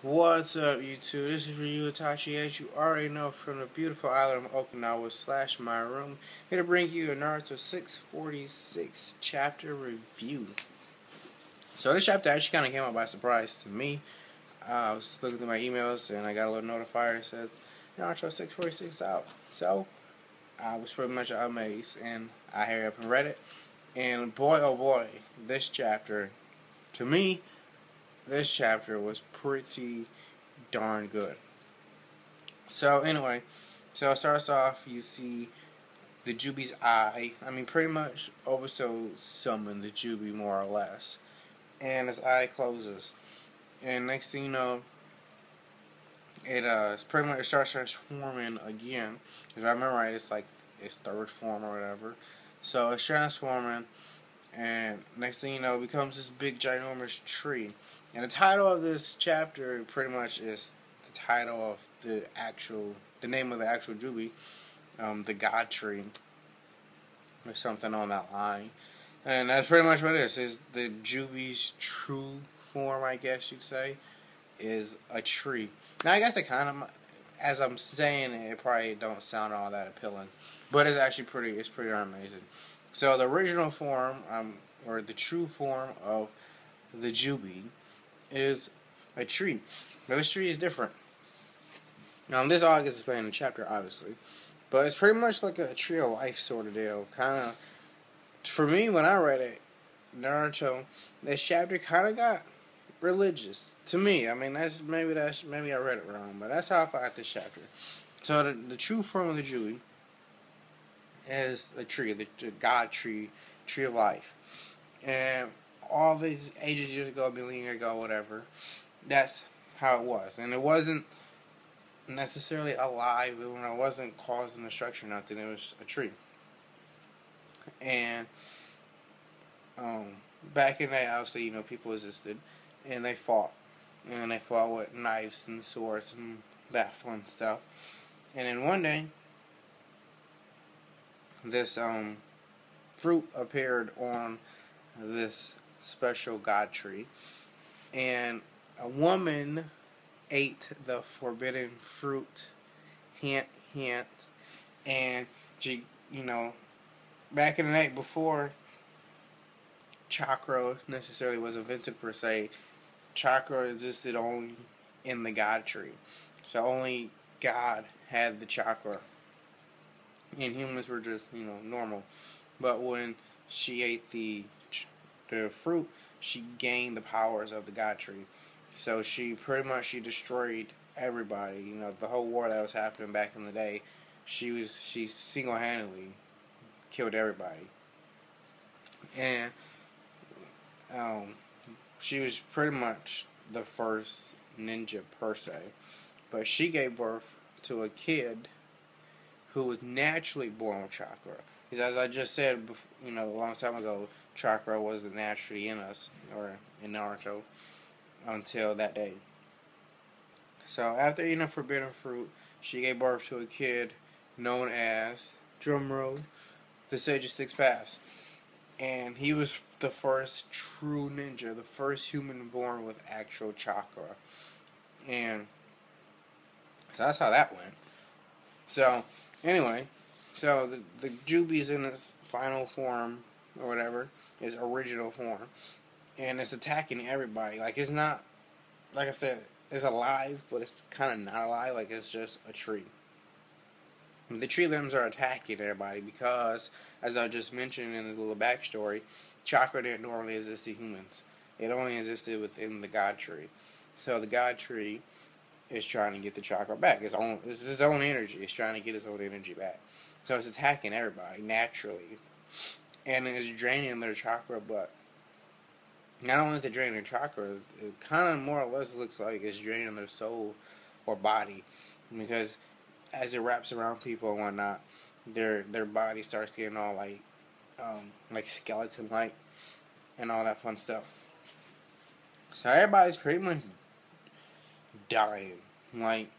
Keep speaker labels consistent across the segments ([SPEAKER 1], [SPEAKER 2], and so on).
[SPEAKER 1] What's up, YouTube? This is Ryu Itachi, as you already know, from the beautiful island of Okinawa / my room, here to bring you a Naruto 646 chapter review. So this chapter actually kind of came out by surprise to me. I was looking through my emails and I got a little notifier that said Naruto 646 out. So I was pretty much amazed and I hurried up and read it. And boy, oh boy, this chapter, to me, this chapter was pretty darn good. So anyway, so it starts off, you see the Juubi's eye. I mean, pretty much Obito summoned the Juubi more or less. And his eye closes. And next thing you know, it's pretty much, it starts transforming again. If I remember right, it's like its third form or whatever. So it's transforming, and next thing you know, it becomes this big ginormous tree. And the title of this chapter pretty much is the title of the name of the actual Juubi, the God Tree, or something on that line. And that's pretty much what it is. Is the Juubi's true form, I guess you'd say, is a tree. Now, I guess it kind of, as I'm saying it, probably don't sound all that appealing, but it's actually pretty amazing. So the original form, or the true form of the Juubi, is a tree. But this tree is different. Now, this all gets explained in the chapter, obviously, but it's pretty much like a tree of life sort of deal. Kind of, for me, when I read it, Naruto, this chapter kind of got religious to me. I mean, maybe I read it wrong, but that's how I felt this chapter. So the true form of the Juubi is a tree, the God tree, tree of life, and all these ages years ago, a million years ago, whatever. That's how it was, and it wasn't necessarily alive. It wasn't causing destruction, nothing. It was a tree, and back in the day, obviously, people existed, and they fought with knives and swords and that fun stuff. And then one day, this fruit appeared on this special God tree, and a woman ate the forbidden fruit. Hint, hint. And she, back in the day, before chakra necessarily was invented per se, chakra existed only in the God tree. So only God had the chakra, and humans were just, normal. But when she ate the fruit, she gained the powers of the God tree. So she destroyed everybody. The whole war that was happening back in the day, she single-handedly killed everybody. And she was pretty much the first ninja per se. But she gave birth to a kid who was naturally born with chakra. Because as I just said, a long time ago, chakra wasn't naturally in us, or in Naruto, until that day. So after eating a forbidden fruit, she gave birth to a kid known as, drumroll, the Sage of Six Paths. And he was the first true ninja, the first human born with actual chakra. And so that's how that went. So, anyway, so the Juubi's in its final form, or whatever, its original form, and it's attacking everybody. Like, it's not, like I said, it's alive, but it's kind of not alive, like it's just a tree. The tree limbs are attacking everybody because, as I just mentioned in the little backstory, chakra didn't normally exist to humans. It only existed within the God tree. So the God tree is trying to get the chakra back. It's its own energy. It's trying to get its own energy back. So it's attacking everybody naturally. And it's draining their chakra, but not only is it draining their chakra, it kind of more or less looks like it's draining their soul or body. Because as it wraps around people and whatnot, their body starts getting all like skeleton-like and all that fun stuff. So everybody's pretty much dying. Like,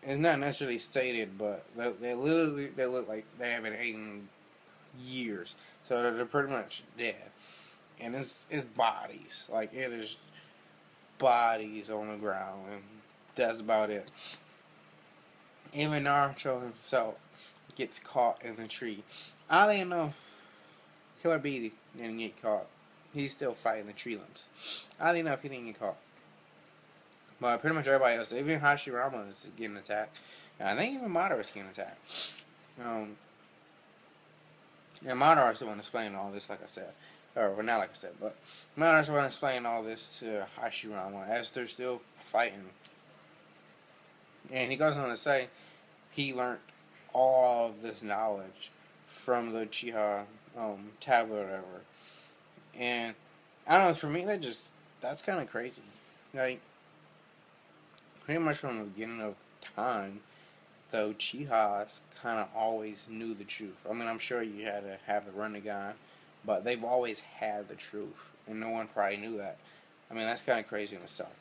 [SPEAKER 1] it's not necessarily stated, but they look like they haven't eaten in years. So they're pretty much dead. And it's bodies. Like, it is bodies on the ground. And that's about it. Even Naruto himself gets caught in the tree. I don't even know if Killer Bee didn't get caught. He's still fighting the tree limbs. I don't even know if he didn't get caught. But pretty much everybody else, even Hashirama is getting attacked. And I think even Madara is getting attacked. And Madara is the one explaining all this, like I said. Or, well, not like I said, but Madara is the one explaining all this to Hashirama as they're still fighting. And he goes on to say he learned all of this knowledge from the Chiha tablet or whatever. And I don't know, for me, that's kind of crazy. Like, pretty much from the beginning of time, the Uchihas kind of always knew the truth. I mean, I'm sure you had to have the Rinnegan, but they've always had the truth, and no one probably knew that. I mean, that's kind of crazy in itself.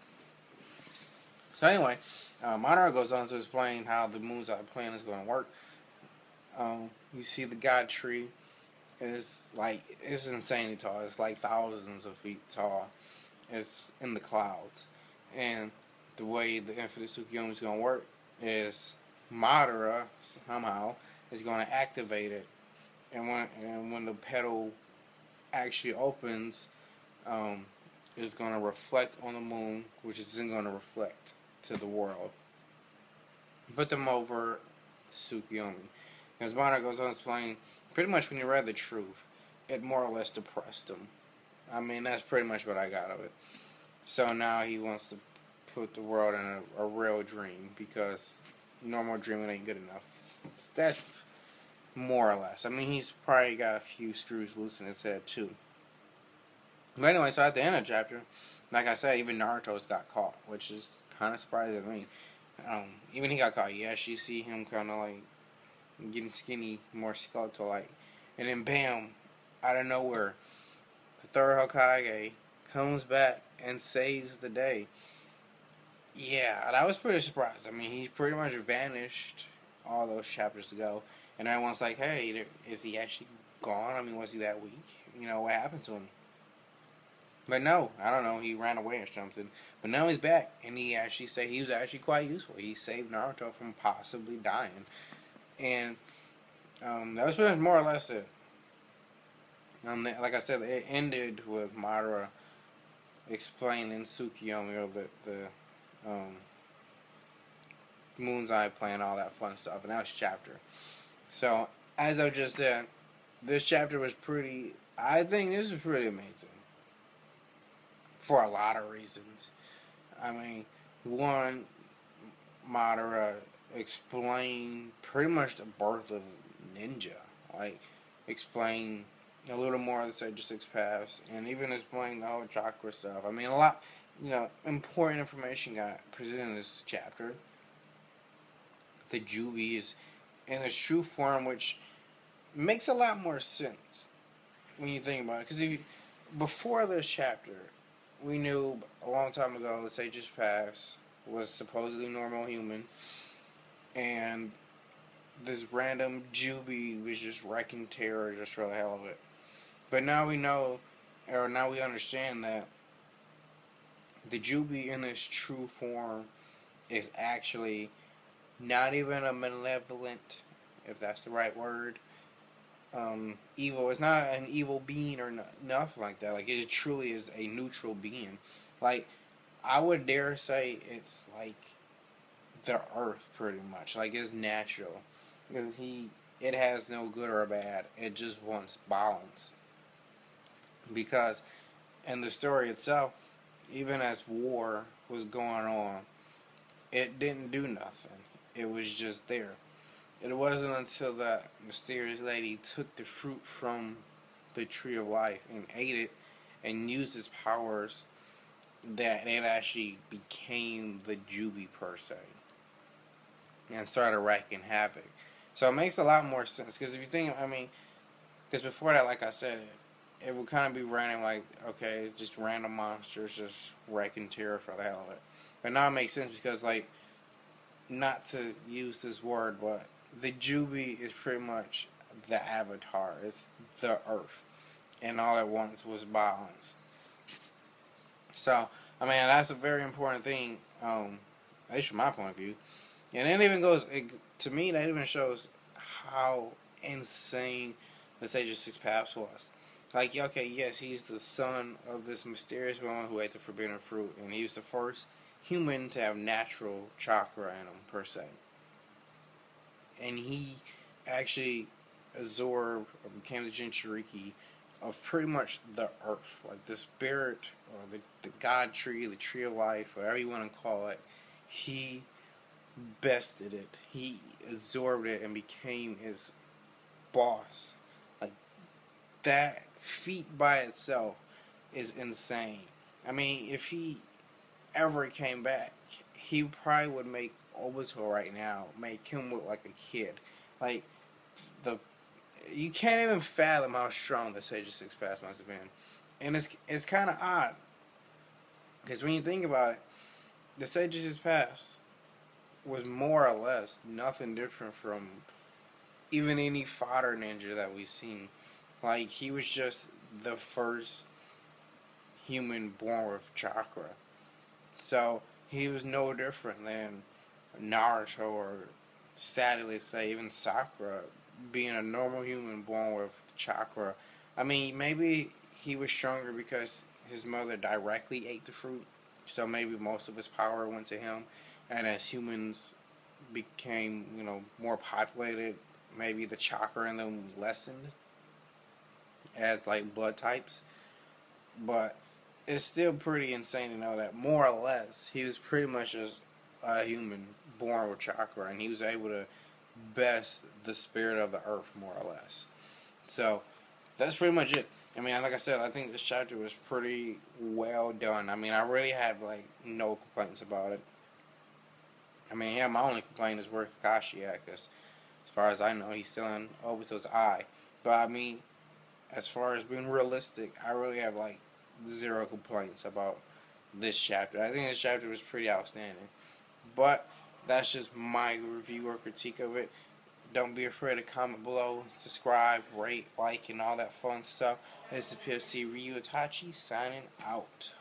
[SPEAKER 1] So anyway, Madara goes on to explain how the Moon's Eye plan is going to work. You see the God Tree is it's insanely tall. It's like thousands of feet tall. It's in the clouds. And the way the Infinite Tsukuyomi is going to work is Madara somehow is going to activate it. And when the petal actually opens, it's going to reflect on the moon, which is then going to reflect to the world. Put them over Tsukuyomi. As Madara goes on to explain, pretty much when you read the truth, it more or less depressed him. I mean, that's pretty much what I got of it. So now he wants to put the world in a real dream, because normal dreaming ain't good enough. That's more or less. I mean, he's probably got a few screws loose in his head too. But anyway, so at the end of the chapter, like I said, even Naruto's got caught, which is kind of surprising to me. Even he got caught. Yes, you see him kind of like getting skinny, more skeletal-like, and then bam, out of nowhere, the third Hokage comes back and saves the day. Yeah, I was pretty surprised. I mean, he pretty much vanished all those chapters ago, and everyone's like, hey, is he actually gone? I mean, was he that weak? You know, what happened to him? But no, I don't know, he ran away or something. But now he's back, and he actually said he was actually quite useful. He saved Naruto from possibly dying. And that was pretty much more or less it. Like I said, it ended with Madara explaining Tsukuyomi, or the Moon's Eye plan, all that fun stuff, and that was chapter. So, as I just said, this chapter was I think this was pretty amazing. For a lot of reasons. I mean, one, Madara explained pretty much the birth of ninja. Like, explain a little more of the Sage of Six Paths, and even explain the whole chakra stuff. I mean, a lot, important information got presented in this chapter. The Juubi is in its true form, which makes a lot more sense when you think about it. Because before this chapter, we knew a long time ago the Sage of Paths was supposedly normal human, and this random Juubi was just wrecking terror just for the hell of it. But now we know, or now we understand that the Juubi in its true form is actually not even a malevolent, if that's the right word, evil. It's not an evil being or nothing like that. Like, it truly is a neutral being. Like, I would dare say it's like the earth, pretty much. Like, it's natural. It has no good or bad. It just wants balance. Because in the story itself, even as war was going on, it didn't do nothing. It was just there. It wasn't until that mysterious lady took the fruit from the tree of life and ate it and used its powers that it actually became the Juubi per se and started wreaking havoc. So it makes a lot more sense, because if you think, because before that, like I said, it would kind of be random, like, okay, just random monsters just wrecking terror for the hell of it. But now it makes sense because, like, not to use this word, but the Juubi is pretty much the avatar. It's the earth. And all it wants was balance. So, that's a very important thing At least from my point of view. And it even goes, to me, that even shows how insane the Sage of Six Paths was. Like, okay, yes, he's the son of this mysterious woman who ate the forbidden fruit, and he was the first human to have natural chakra in him, per se. And he actually absorbed or became the Jinchuriki of pretty much the earth. Like, the spirit, or the god tree, the tree of life, whatever you want to call it, he bested it. He absorbed it and became his boss. Like, that feat by itself is insane. I mean, if he ever came back, he probably would make Obito right now, make him look like a kid. Like, the you can't even fathom how strong the Sage of Six Paths must have been. And it's kind of odd, because when you think about it, the Sage of Six Paths was more or less nothing different from even any fodder ninja that we've seen. Like, he was just the first human born with chakra. So, he was no different than Naruto, or sadly say even Sakura, being a normal human born with chakra. I mean, maybe he was stronger because his mother directly ate the fruit, so maybe most of his power went to him. And as humans became, more populated, maybe the chakra in them lessened as like blood types. But it's still pretty insane to know that more or less he was pretty much just a human born with chakra, and he was able to best the spirit of the earth more or less. So that's pretty much it. I mean, like I said, I think this chapter was pretty well done. I mean, I really have like no complaints about it. I mean, yeah, my only complaint is where Kakashi at, because as far as I know, he's still in Obito's eye. But I mean, as far as being realistic, I really have like zero complaints about this chapter. I think this chapter was pretty outstanding. But that's just my review or critique of it. Don't be afraid to comment below, subscribe, rate, like, and all that fun stuff. This is PFC Ryu Itachi signing out.